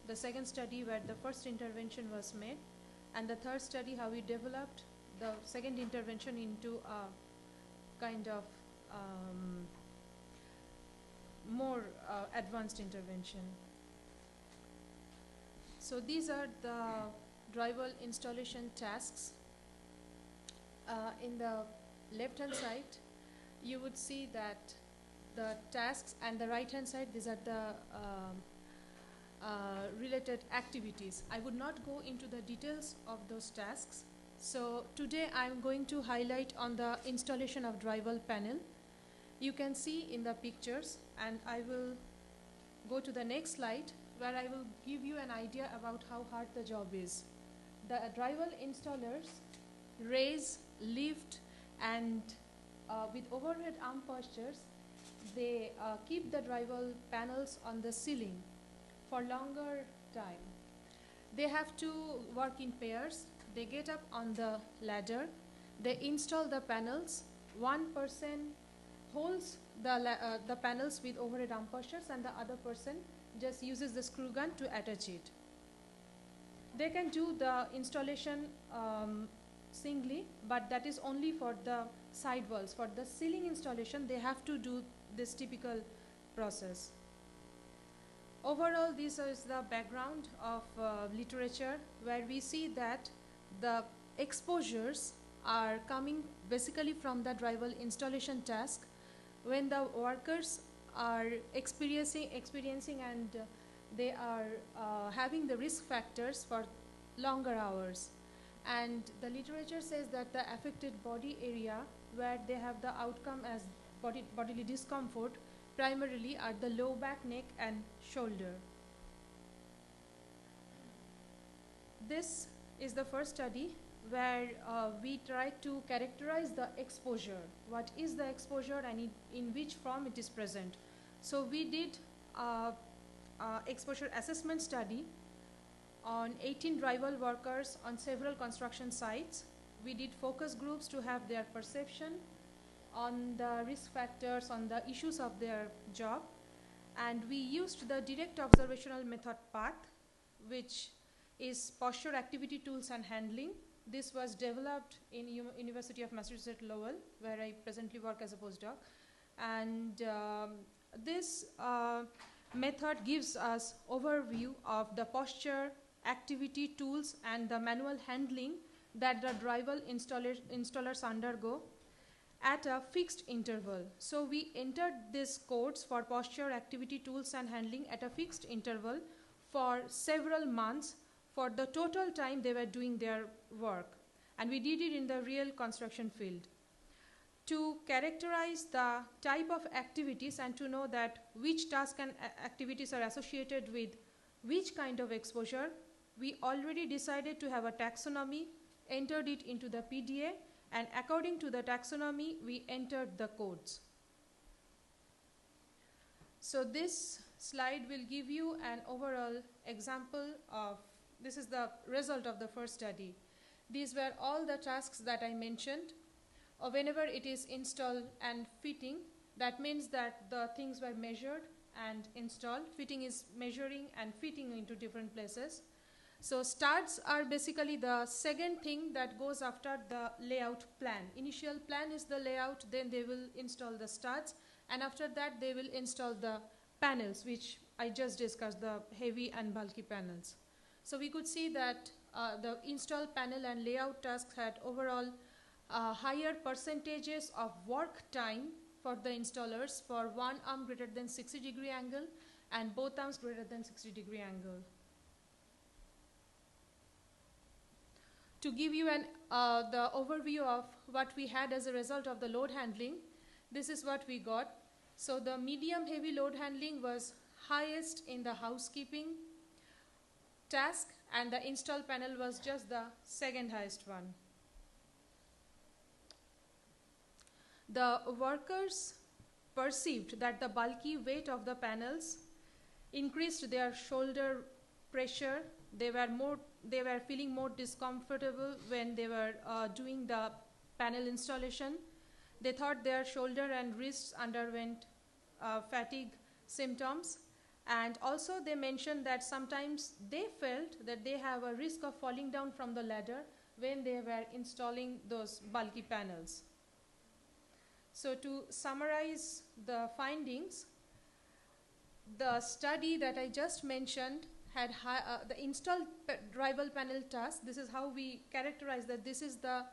the second study where the first intervention was made, and the third study how we developed the second intervention into a kind of more advanced intervention. So these are the drywall installation tasks. In the left hand side you would see that the tasks, and the right hand side these are the related activities. I would not go into the details of those tasks. So today I am going to highlight on the installation of drywall panel. You can see in the pictures, and I will go to the next slide where I will give you an idea about how hard the job is. The drywall installers raise, lift, and with overhead arm postures they keep the drywall panels on the ceiling for longer time. They have to work in pairs. They get up on the ladder, they install the panels. One person holds the panels with overhead arm postures, and the other person just uses the screw gun to attach it. They can do the installation singly, but that is only for the side walls. For the ceiling installation they have to do this typical process. Overall, this is the background of literature, where we see that the exposures are coming basically from the drywall installation task when the workers are experiencing and they are having the risk factors for longer hours. And the literature says that the affected body area where they have the outcome as bodily discomfort primarily are the low back, neck and shoulder. This is the first study where we try to characterize the exposure. What is the exposure and in which form it is present. So we did exposure assessment study on 18 drywall workers on several construction sites. We did focus groups to have their perception on the risk factors, on the issues of their job, and we used the direct observational method path, which is posture, activity, tools and handling. This was developed in University of Massachusetts Lowell, where I presently work as a postdoc, and this method gives us overview of the posture, activity, tools and the manual handling that the drywall installers undergo at a fixed interval. So we entered these codes for posture, activity, tools and handling at a fixed interval for several months for the total time they were doing their work, and we did it in the real construction field. To characterize the type of activities and to know that which tasks and activities are associated with which kind of exposure, we already decided to have a taxonomy, entered it into the PDA, and according to the taxonomy we entered the codes. So this slide will give you an overall example of, this is the result of the first study. These were all the tasks that I mentioned. Whenever it is installed and fitting, that means that the things were measured and installed. Fitting is measuring and fitting into different places. So studs are basically the second thing that goes after the layout plan. Initial plan is the layout, then they will install the studs, and after that they will install the panels, which I just discussed, the heavy and bulky panels. So we could see that the install panel and layout tasks had overall higher percentages of work time for the installers for one arm greater than 60-degree angle and both arms greater than 60-degree angle. To give you the overview of what we had as a result of the load handling, this is what we got. So the medium heavy load handling was highest in the housekeeping task, and the install panel was just the second highest one. The workers perceived that the bulky weight of the panels increased their shoulder pressure. They were feeling more discomfortable when they were doing the panel installation. They thought their shoulder and wrists underwent fatigue symptoms, And also they mentioned that sometimes they felt that they have a risk of falling down from the ladder when they were installing those bulky panels. So to summarize the findings, the study that I just mentioned had the installed drywall panel task. This is how we characterize that this is the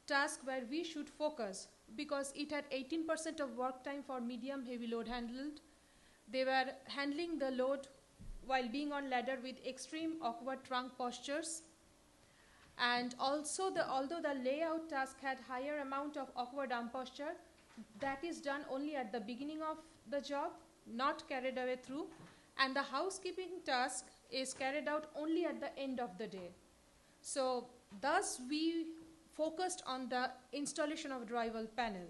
task where we should focus, because it had 18% of work time for medium heavy load handled. They were handling the load while being on ladder with extreme awkward trunk postures. And also, although the layout task had higher amount of awkward arm posture, that is done only at the beginning of the job, not carried away through. And the housekeeping task is carried out only at the end of the day. So thus we focused on the installation of drywall panel.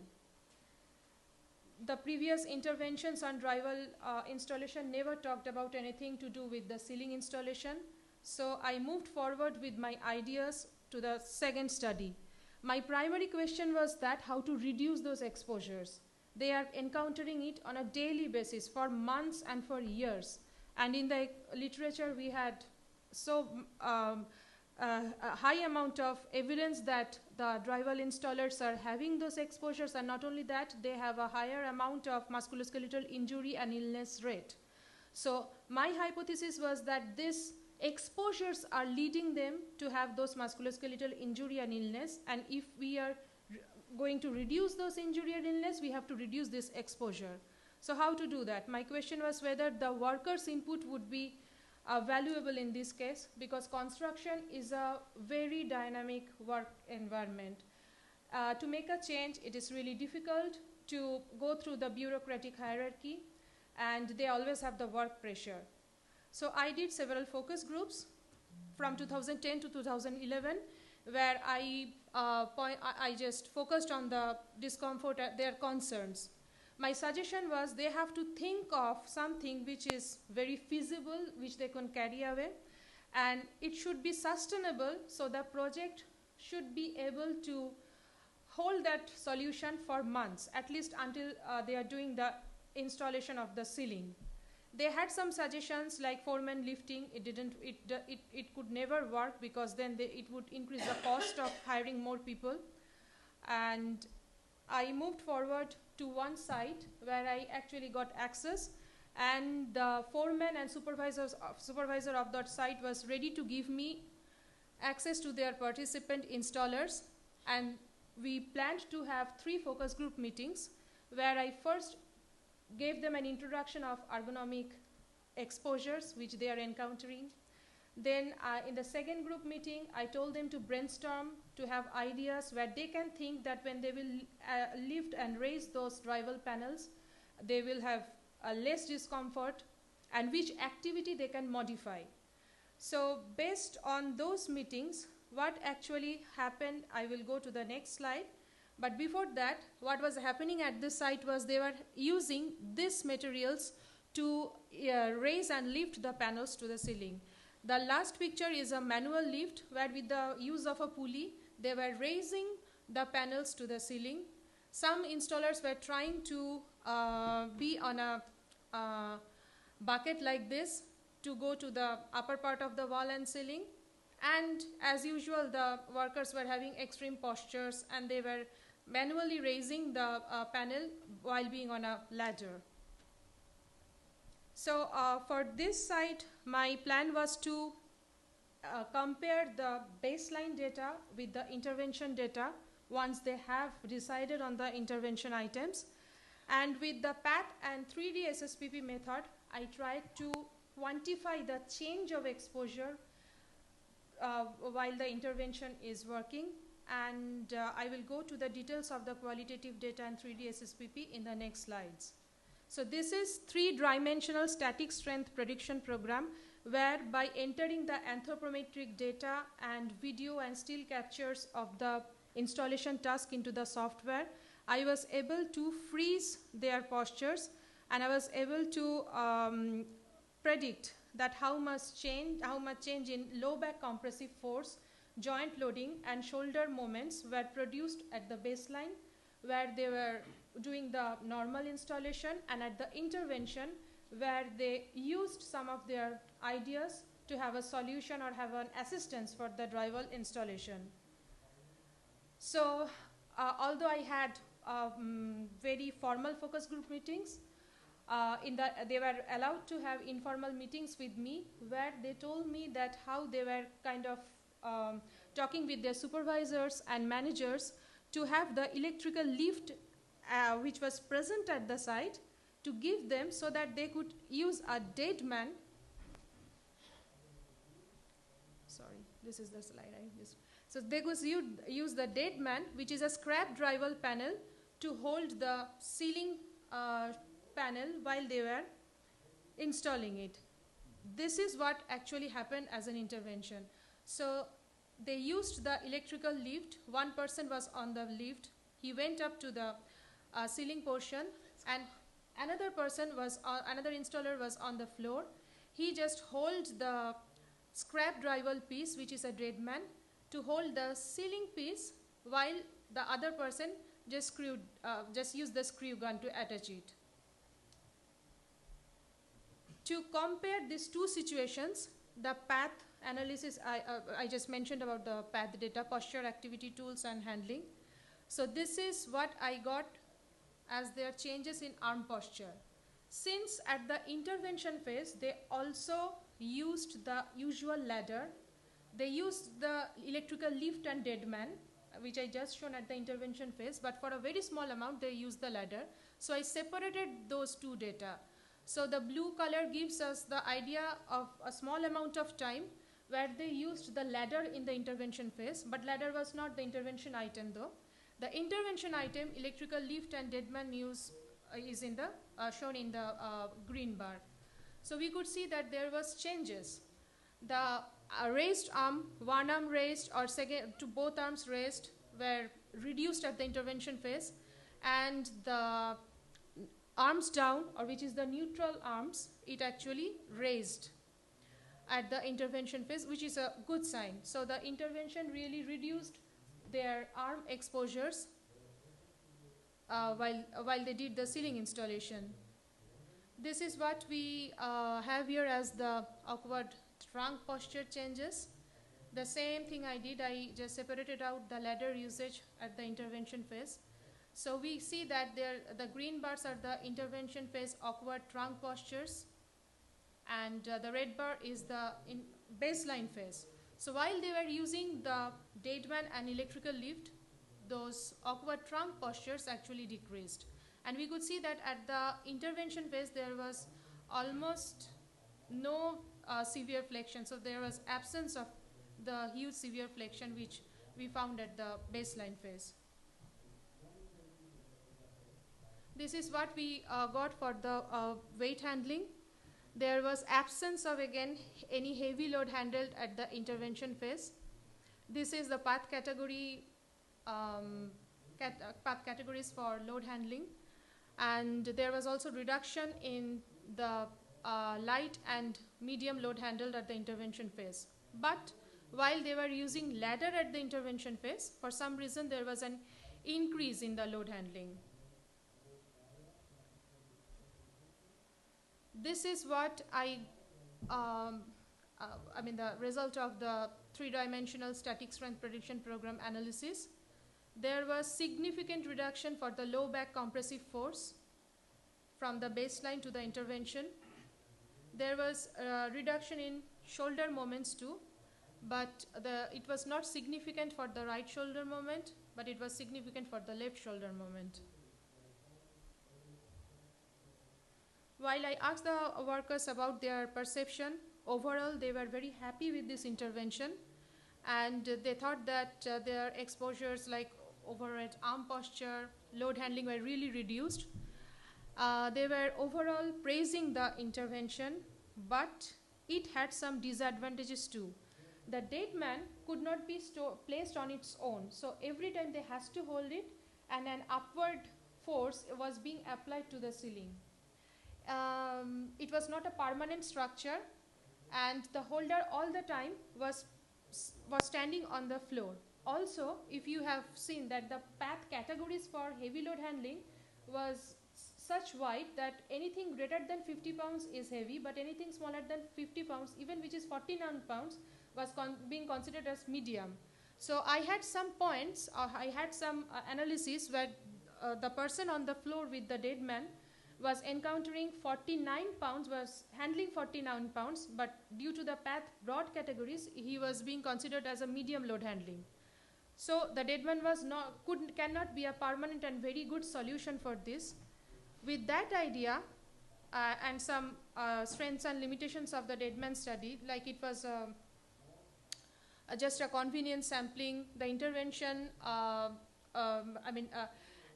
The previous interventions on drywall installation never talked about anything to do with the ceiling installation. So I moved forward with my ideas to the second study. My primary question was that how to reduce those exposures. They are encountering it on a daily basis for months and for years. And in the literature, we had a high amount of evidence that the drywall installers are having those exposures, and not only that, they have a higher amount of musculoskeletal injury and illness rate. So my hypothesis was that these exposures are leading them to have those musculoskeletal injury and illness, and if we are going to reduce those injury and illness, we have to reduce this exposure. So how to do that? My question was whether the workers' input would be valuable in this case, because construction is a very dynamic work environment. To make a change, it is really difficult to go through the bureaucratic hierarchy, and they always have the work pressure. So I did several focus groups from 2010 to 2011, where I just focused on the discomfort, their concerns. My suggestion was they have to think of something which is very feasible, which they can carry away, and it should be sustainable, so the project should be able to hold that solution for months, at least until they are doing the installation of the ceiling. They had some suggestions like foreman lifting. It could never work, because then it would increase the cost of hiring more people. And I moved forward to one site where I actually got access, and the foreman and supervisor of that site was ready to give me access to their participant installers. And we planned to have 3 focus group meetings, where I first gave them an introduction of ergonomic exposures which they are encountering. Then in the second group meeting, I told them to brainstorm, to have ideas where they can think that when they will lift and raise those drywall panels, they will have less discomfort, and which activity they can modify. So based on those meetings, what actually happened, I will go to the next slide. But before that, what was happening at this site was they were using these materials to raise and lift the panels to the ceiling. The last picture is a manual lift, where with the use of a pulley, they were raising the panels to the ceiling. Some installers were trying to be on a bucket like this to go to the upper part of the wall and ceiling. And as usual, the workers were having extreme postures, and they were manually raising the panel while being on a ladder. So for this site, my plan was to compare the baseline data with the intervention data once they have decided on the intervention items. And with the PAT and 3D SSPP method, I tried to quantify the change of exposure while the intervention is working. And I will go to the details of the qualitative data and 3D SSPP in the next slides. So this is 3-dimensional static strength prediction program, where by entering the anthropometric data and video and still captures of the installation task into the software, I was able to freeze their postures, and I was able to predict that how much change in low back compressive force, joint loading and shoulder moments were produced at the baseline, where they were doing the normal installation, and at the intervention where they used some of their ideas to have a solution or have an assistance for the drywall installation. So although I had very formal focus group meetings, they were allowed to have informal meetings with me, where they told me that how they were kind of talking with their supervisors and managers to have the electrical lift which was present at the site to give them, so that they could use a dead man. Sorry, this is the slide I used. So they could use the dead man, which is a scrap drywall panel, to hold the ceiling panel while they were installing it. This is what actually happened as an intervention. So they used the electrical lift. One person was on the lift. He went up to the ceiling portion, and another person was another installer was on the floor. He just hold the scrap drywall piece, which is a dead man, to hold the ceiling piece, while the other person just used the screw gun to attach it. To compare these two situations, the path analysis, I just mentioned about the path data, posture, activity, tools, and handling. So this is what I got as their changes in arm posture. Since at the intervention phase, they also used the usual ladder, they used the electrical lift and dead man, which I just shown at the intervention phase, but for a very small amount, they used the ladder. So I separated those two data. So the blue color gives us the idea of a small amount of time where they used the ladder in the intervention phase, but ladder was not the intervention item though. The intervention item, electrical lift and dead man use, is in the shown in the green bar. So we could see that there was changes. The raised arm, one arm raised or second to both arms raised, were reduced at the intervention phase, and the arms down, or which is the neutral arms, it actually raised at the intervention phase, which is a good sign. So the intervention really reduced their arm exposures while they did the ceiling installation. This is what we have here as the awkward trunk posture changes. The same thing I did, I just separated out the ladder usage at the intervention phase. So we see that the green bars are the intervention phase awkward trunk postures, and the red bar is the baseline phase. So while they were using the dead man and electrical lift, those awkward trunk postures actually decreased. And we could see that at the intervention phase, there was almost no severe flexion. So there was absence of the huge severe flexion which we found at the baseline phase. This is what we got for the weight handling. There was absence of, again, any heavy load handled at the intervention phase. This is the path category, path categories for load handling. And there was also reduction in the light and medium load handled at the intervention phase. But while they were using ladder at the intervention phase, for some reason there was an increase in the load handling. This is what the result of the three-dimensional static strength prediction program analysis. There was significant reduction for the low back compressive force from the baseline to the intervention. There was a reduction in shoulder moments too, but it was not significant for the right shoulder moment, but it was significant for the left shoulder moment. While I asked the workers about their perception, overall they were very happy with this intervention, and they thought that their exposures like overhead arm posture, load handling were really reduced. They were overall praising the intervention, but it had some disadvantages too. The dead man could not be placed on its own, so every time they has to hold it, and an upward force was being applied to the ceiling. It was not a permanent structure, and the holder all the time was standing on the floor. Also, if you have seen that the path categories for heavy load handling was such wide that anything greater than 50 pounds is heavy, but anything smaller than 50 pounds, even which is 49 pounds, was being considered as medium. So I had some points, I had some analysis where the person on the floor with the dead man was encountering 49 pounds, was handling 49 pounds, but due to the path broad categories, he was being considered as a medium load handling. So the dead man was cannot be a permanent and very good solution for this. With that idea and some strengths and limitations of the dead man study, like it was just a convenient sampling, the intervention,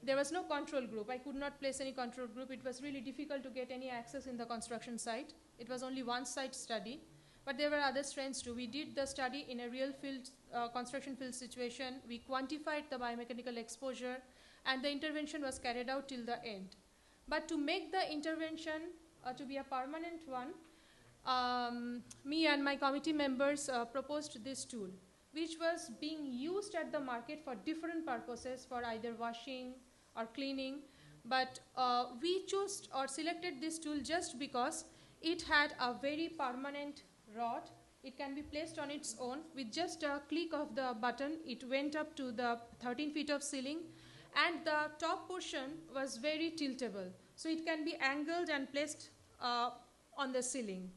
there was no control group. I could not place any control group. It was really difficult to get any access in the construction site. It was only one site study, but there were other strengths too. We did the study in a real field, construction field situation. We quantified the biomechanical exposure, and the intervention was carried out till the end. But to make the intervention to be a permanent one, me and my committee members proposed this tool, which was being used at the market for different purposes, for either washing or cleaning, but we chose or selected this tool just because it had a very permanent rod. It can be placed on its own. With just a click of the button, it went up to the 13 feet of ceiling, and the top portion was very tiltable, so it can be angled and placed on the ceiling.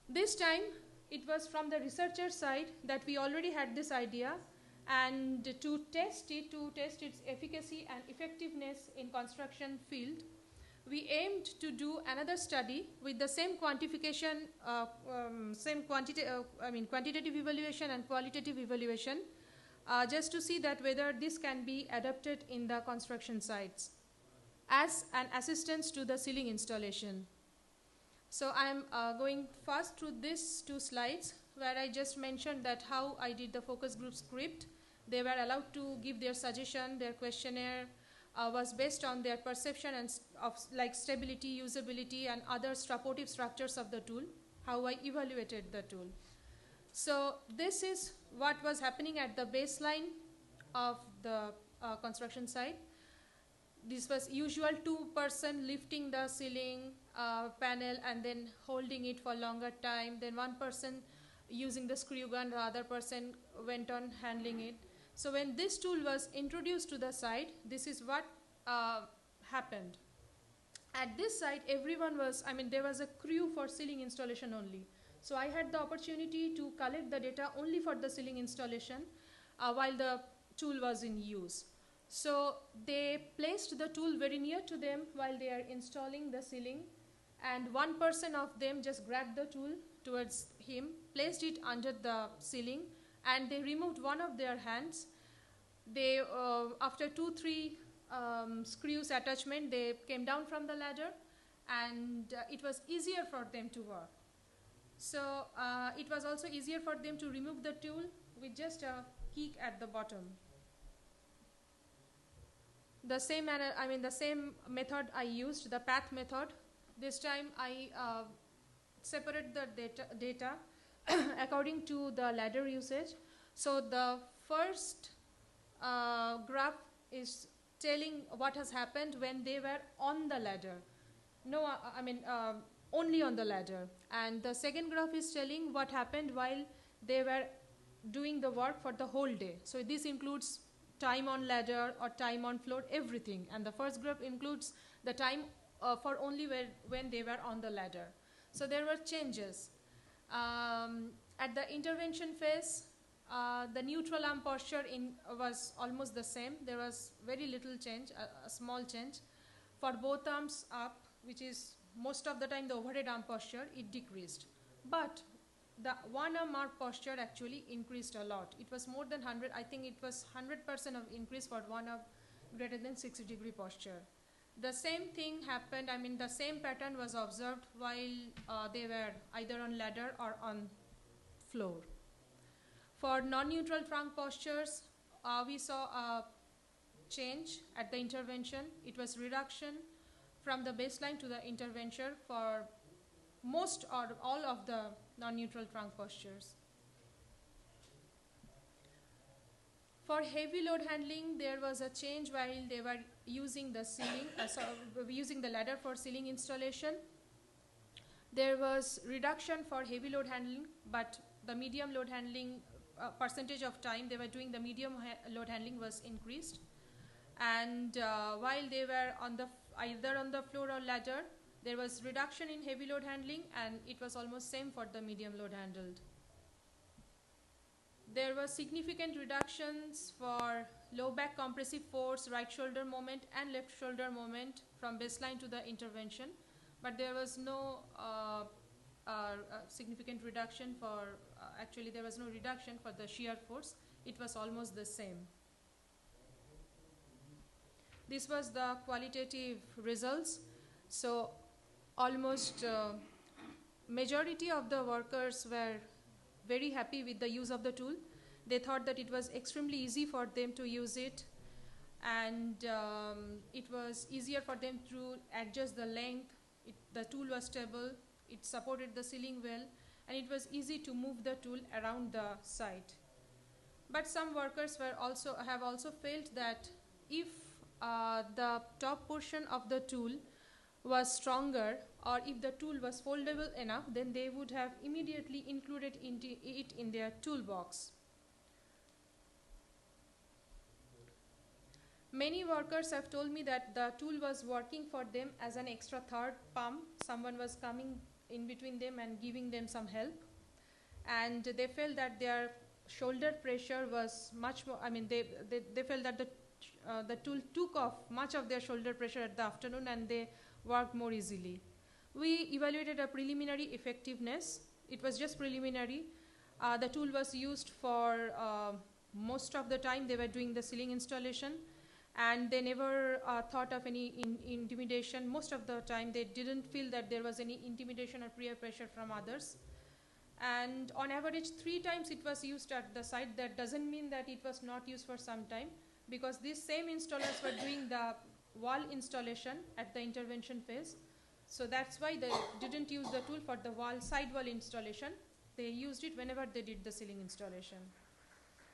This time it was from the researcher side that we already had this idea, and to test its efficacy and effectiveness in construction field, we aimed to do another study with the same quantification, quantitative evaluation and qualitative evaluation, just to see that whether this can be adapted in the construction sites as an assistance to the ceiling installation. So I am going fast through these two slides where I just mentioned that how I did the focus group script. They were allowed to give their suggestion. Their questionnaire was based on their perception and of like stability, usability, and other supportive structures of the tool, how I evaluated the tool. So this is what was happening at the baseline of the construction site. This was usual 2-person lifting the ceiling panel and then holding it for longer time. Then one person using the screw gun, the other person went on handling it. So when this tool was introduced to the site, this is what happened. At this site, everyone was, there was a crew for ceiling installation only. So I had the opportunity to collect the data only for the ceiling installation while the tool was in use. So they placed the tool very near to them while they are installing the ceiling, and one person of them just grabbed the tool towards him, placed it under the ceiling, and they removed one of their hands. They, after 2-3 screws attachment, they came down from the ladder, and it was easier for them to work. So it was also easier for them to remove the tool with just a kick at the bottom. The same method I used, the path method. This time I separate the data according to the ladder usage. So the first graph is telling what has happened when they were on the ladder. Only on the ladder. And the second graph is telling what happened while they were doing the work for the whole day. So this includes time on ladder or time on floor, everything. And the first graph includes the time for only when they were on the ladder. So there were changes. At the intervention phase, the neutral arm posture was almost the same. There was very little change, a small change. For both arms up, which is most of the time the overhead arm posture, it decreased. But the one arm posture actually increased a lot. It was more than 100, I think it was 100% of increase for one arm greater than 60-degree posture. The same thing happened, the same pattern was observed while they were either on ladder or on floor. For non-neutral trunk postures, we saw a change at the intervention. It was reduction from the baseline to the intervention for most or all of the non-neutral trunk postures. For heavy load handling, there was a change while they were using the ceiling, using the ladder for ceiling installation. There was reduction for heavy load handling, but the medium load handling percentage of time they were doing the medium load handling was increased. And while they were on the either on the floor or ladder, there was reduction in heavy load handling, and it was almost same for the medium load handled. There were significant reductions for low back compressive force, right shoulder moment and left shoulder moment from baseline to the intervention, but there was no significant reduction for, actually there was no reduction for the shear force. It was almost the same. This was the qualitative results. So almost majority of the workers were very happy with the use of the tool. They thought that it was extremely easy for them to use it, and it was easier for them to adjust the length. The tool was stable, it supported the ceiling well, and it was easy to move the tool around the site. But some workers have also felt that if the top portion of the tool was stronger, or if the tool was foldable enough, then they would have immediately included it in their toolbox. Many workers have told me that the tool was working for them as an extra third palm. Someone was coming in between them and giving them some help, and they felt that their shoulder pressure was much more, they felt that the tool took off much of their shoulder pressure at the afternoon, and they worked more easily. We evaluated a preliminary effectiveness. It was just preliminary. The tool was used for most of the time they were doing the ceiling installation, and they never thought of any intimidation. Most of the time they didn't feel that there was any intimidation or peer pressure from others. And on average 3 times it was used at the site. That doesn't mean that it was not used for some time, because these same installers were doing the wall installation at the intervention phase. So that's why they didn't use the tool for the side wall installation. They used it whenever they did the ceiling installation.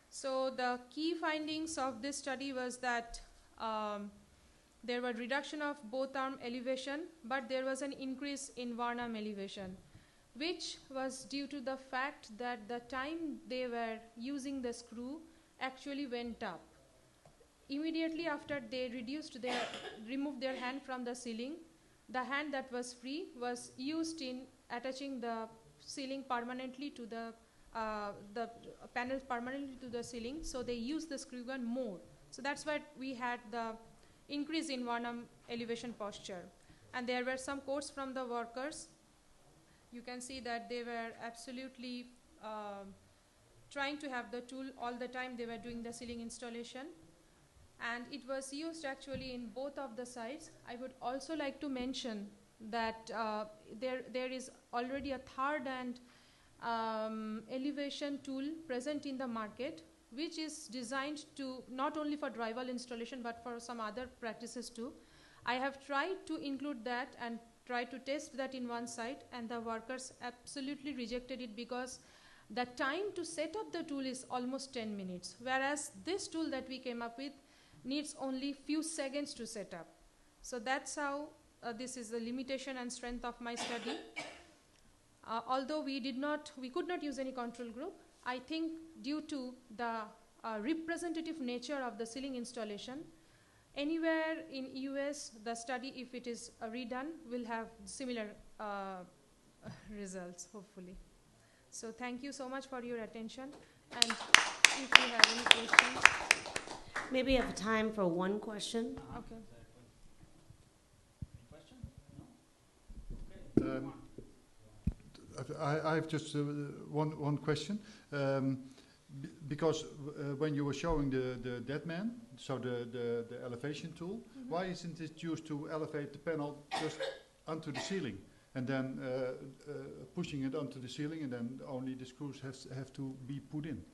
So the key findings of this study was that there were reduction of both arm elevation, but there was an increase in one arm elevation, which was due to the fact that the time they were using the screw actually went up. Immediately after they removed their hand from the ceiling, the hand that was free was used in attaching the ceiling permanently to the panels permanently to the ceiling. So they used the screw gun more. So that's why we had the increase in one arm elevation posture. And there were some quotes from the workers. You can see that they were absolutely trying to have the tool all the time they were doing the ceiling installation. And it was used actually in both of the sides. I would also like to mention that there is already a third and elevation tool present in the market, which is designed to not only for drywall installation but for some other practices too. I have tried to include that and try to test that in one site, and the workers absolutely rejected it because the time to set up the tool is almost 10 minutes, whereas this tool that we came up with needs only few seconds to set up. So that's how this is the limitation and strength of my study. Although we could not use any control group, I think due to the representative nature of the ceiling installation, anywhere in US, the study, if it is redone, will have similar results, hopefully. So thank you so much for your attention. And if you have any questions. Maybe you have time for one question. Okay. Any question? No? Okay. I have just one question. Because when you were showing the dead man, so the elevation tool, why isn't it used to elevate the panel just onto the ceiling, and then pushing it onto the ceiling, and then only the screws have to be put in?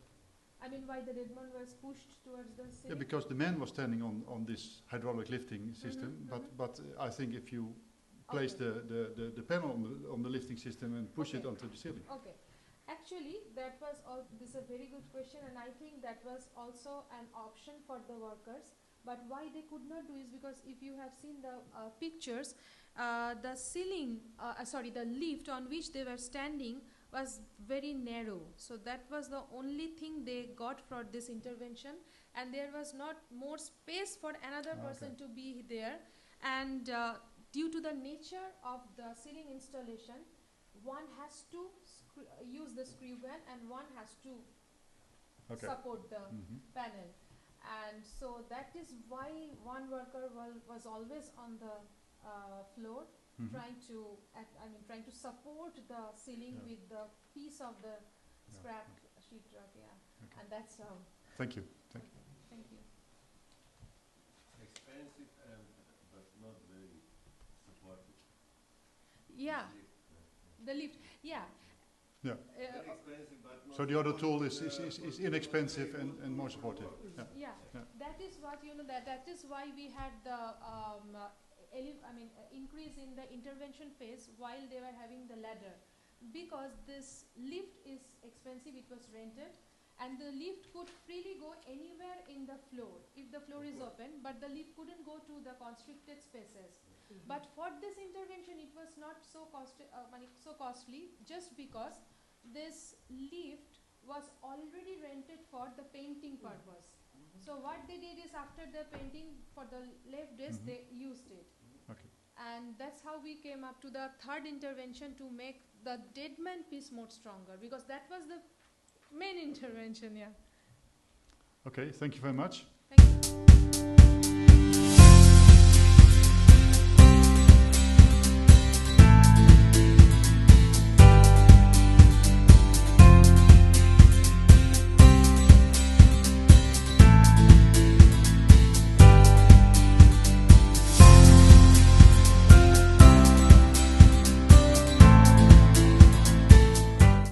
I mean, why the dead man was pushed towards the ceiling? Yeah, because the man was standing on this hydraulic lifting system, but I think if you place the panel on the lifting system and push it onto the ceiling. Okay. Actually, that was all. This is a very good question, and I think that was also an option for the workers. But why they could not do is because if you have seen the pictures, the ceiling, the lift on which they were standing was very narrow. So that was the only thing they got for this intervention, and there was not more space for another person to be there. And due to the nature of the ceiling installation, one has to use the screw gun and one has to support the panel. And so that is why one worker was always on the floor trying to support the ceiling with the piece of the scrap sheetrock. And that's how. Thank you. Thank you. Thank you. Expensive but not very supportive. Yeah. The lift, Yeah. Very expensive but not So the other tool is inexpensive and more supportive. Yeah. That is what that is why we had the increase in the intervention phase while they were having the ladder, because this lift is expensive. It was rented, and the lift could freely go anywhere in the floor if the floor is open, but the lift couldn't go to the constricted spaces. But for this intervention, it was not so costly, just because this lift was already rented for the painting purpose. So what they did is, after the painting for the left desk, they used it. Okay. And that's how we came up to the third intervention, to make the dead man piece more stronger, because that was the main intervention. Okay, thank you very much. Thank you.